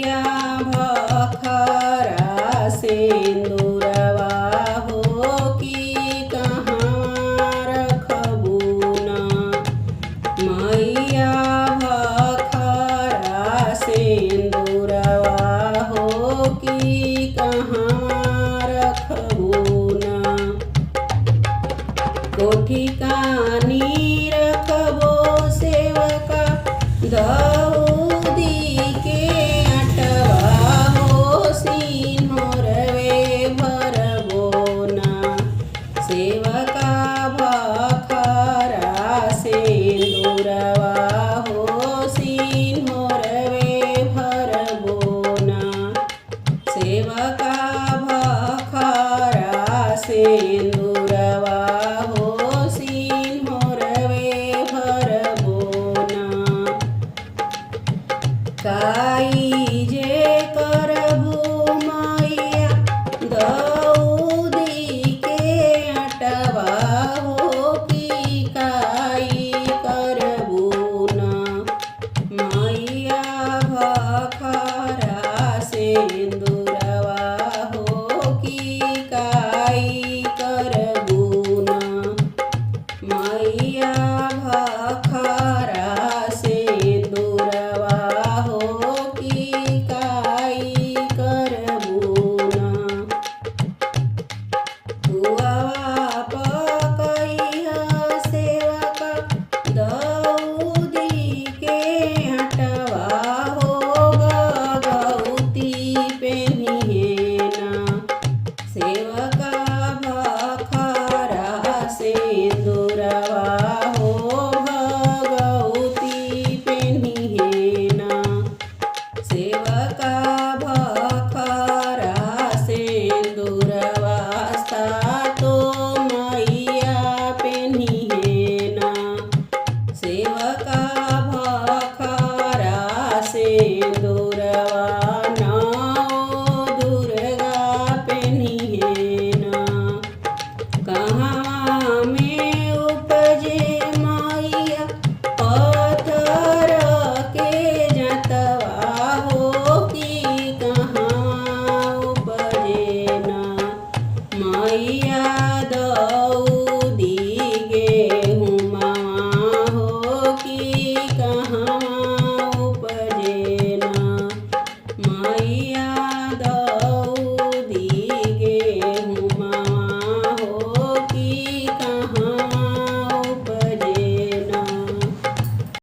मैया भखरा सिंदूरवा हो कि कहाँ रखबू ना। मैया भखरा सिंदूरवा हो कि कहाँ रखबू ना। कोठी कानी रखबो सेवका दऊदी के अटवा हो सिंहरवे भरबो ना। सेवका भखरा सिंदूरवा हो सिंहरवे भरबो ना। सेवका भखरा सिंदूरवा हो सिंहरवे भरबो ना। काई जे करबू मैया दऊदी के अटवा हो कि काई करबू ना। मैया भखरा सिंदूरवा हो कि काई करबू ना। मैया भखरा सिंदूरवा हो कि काई करबू ना। हुआ पकैया सेवका दऊदी के हटवा हो गगौती पेन्हिए ना। सेवका भखरा सिंदूरवा हो भगौती पेन्हिए ना। सेवका भखरा सिंदूरवा सातो मैया पेन्हिए ना। सेवका भखरा सिंदूरवा नौ दुर्गा पेन्हिए ना। कहवा में उपजे मैया पत्थर के जतवा हो कि कहाँ उपजे ना। मैया दऊदी गेहुमा हो कि कहाँ उपजे ना। मैया